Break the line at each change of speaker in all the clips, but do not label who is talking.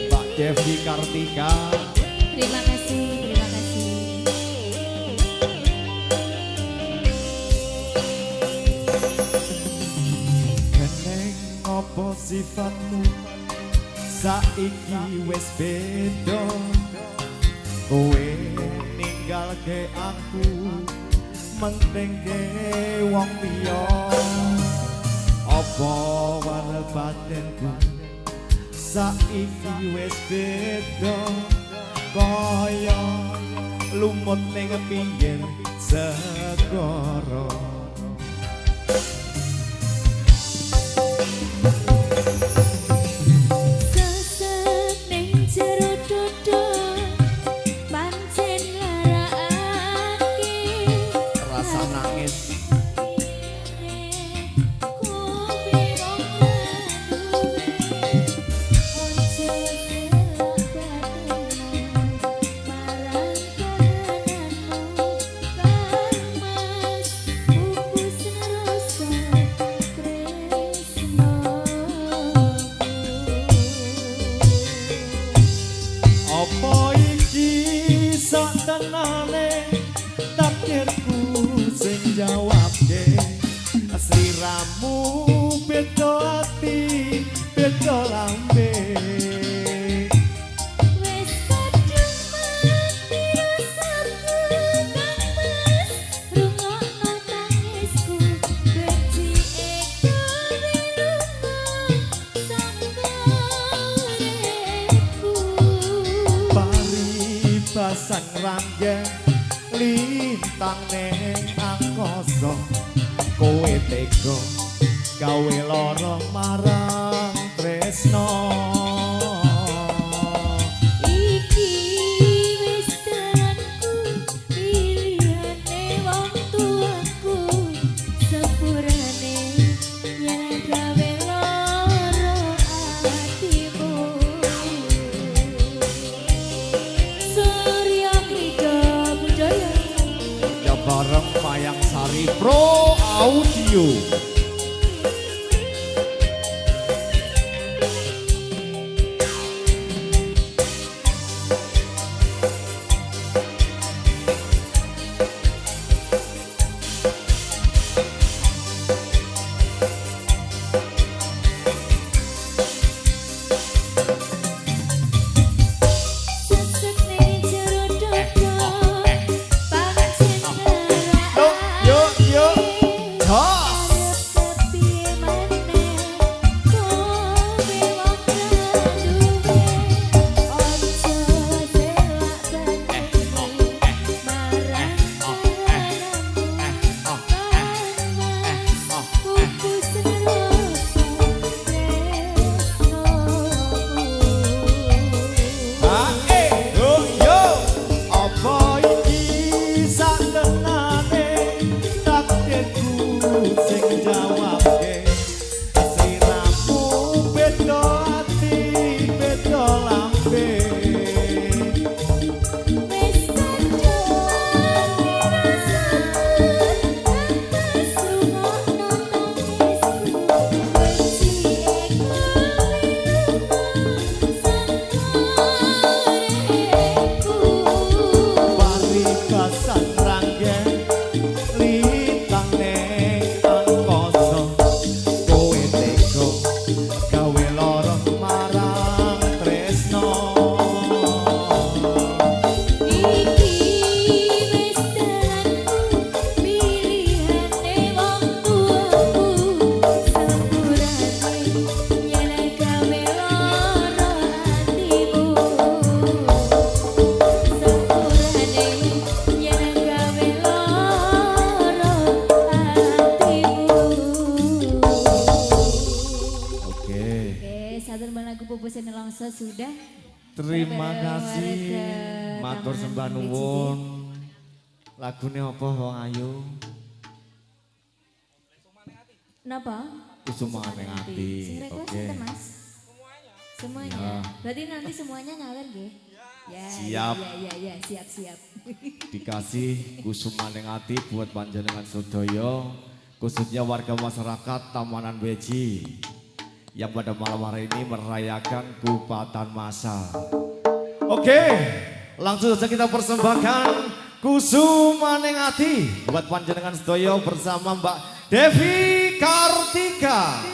Mbak Devi Kartika.
Terima kasih, terima kasih.
Keneng opo sifatmu saiki wis beda, kowe ninggalke aku mentingke wong liya. Apa warna batinku saiki wis beda, kaya lumut ning pinggir segara. Apa iki satenane takdirku sing jawabke, sliramu beda ati beda lambe.
Wes kadung mati rasaku kang mas, rungokno tangisku, benci eko wirungo sanggoreku.
Pasang rangge lintang ning angkasa, kowe tega gawe lara marang tresno.
Iki wis teranku, pilihane wong tuaku, sepurane yen gawe lara atimu. Surya Krida Budaya.
Ya bareng Mayang Sari Pro Audio.
sudah.
Terima kasih. Matur sembah nuwun. Lagune apa wong ayu?
Napa?
Kusumane ati. Oke.
Mas. Semuanya.
Ya.
Berarti nanti semuanya ngalir nggih? Ya.
Siap.
Ya, siap.
Dikasih kusumane ati buat panjenengan sedaya. khususnya warga masyarakat Tamanan Beji yang pada malam hari ini merayakan kupatan massal. Oke, langsung saja kita persembahkan Kusumaning Ati buat panjenengan sedoyo bersama Mbak Devi Kartika.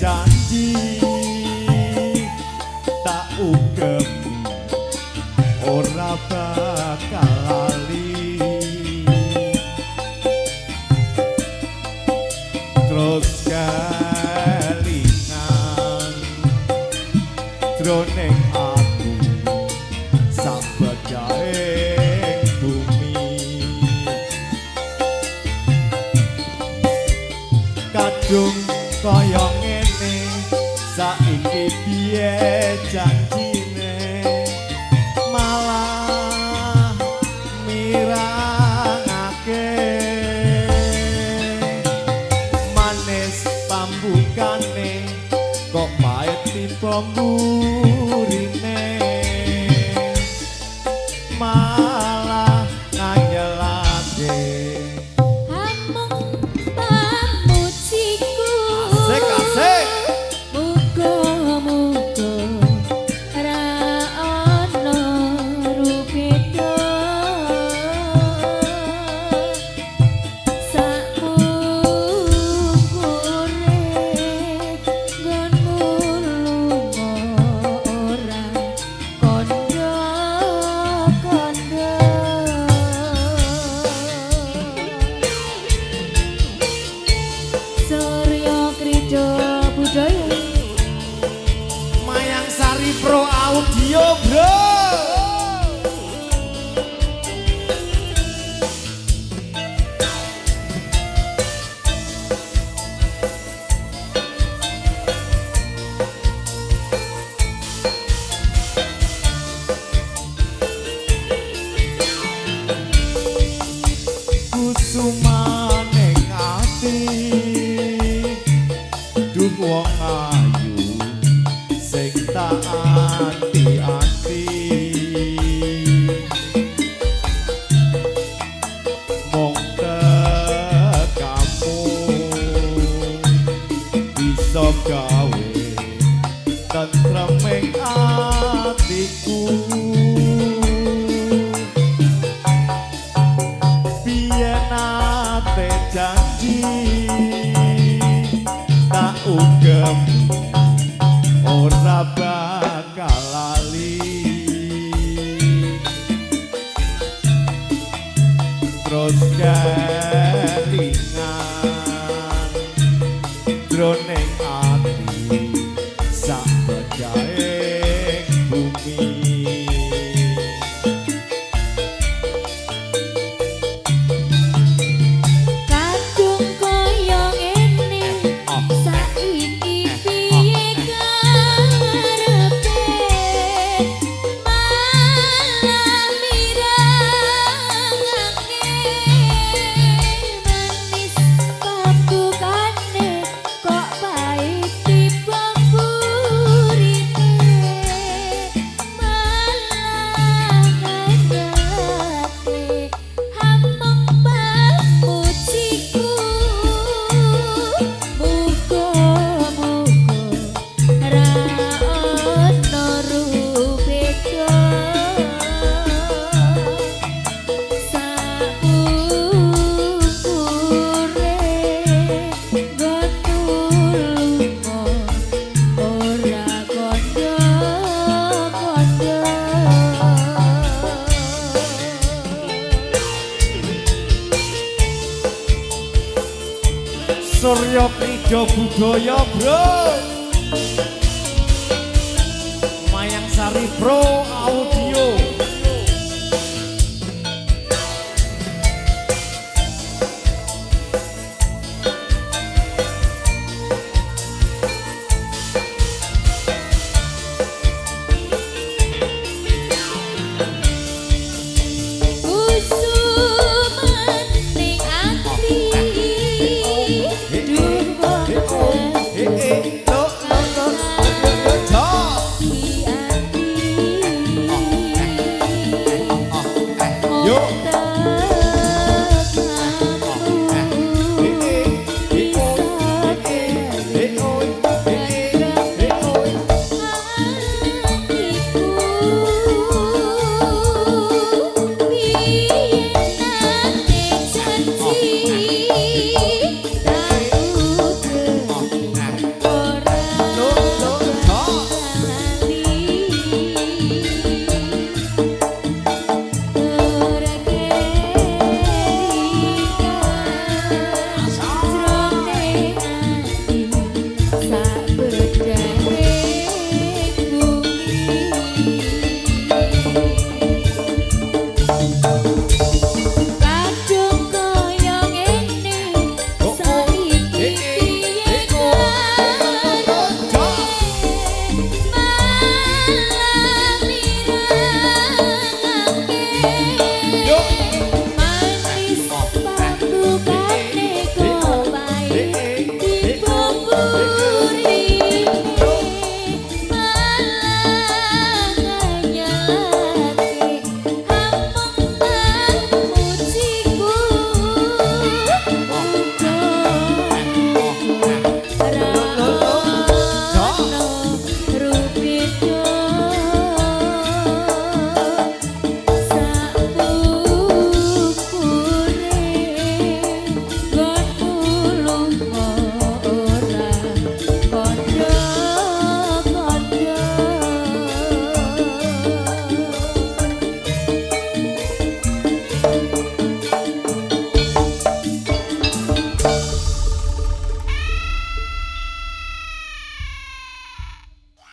Janji tak ugem ora bakal lali, terus kelingan jroning ati sabajaing bumi. Kadung kaya ngene saiki piye janjine malah mirangake manis pambukane kok pahit tiba mburine malah nganjelake. Mayang Sari Pro Audio bro. Kusumaning ati duh wong ayu sing tak ati-ati mong tekamu bisa gawe tentreming atiku. Biyen ate janji tak ugem ora bakal lali, terus kelingan jroning ati sabajaing bumi. Pondok Nido Budaya bro. Mayang Sari Pro Audio.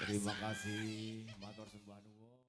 Terima kasih, matur sembah nuwun.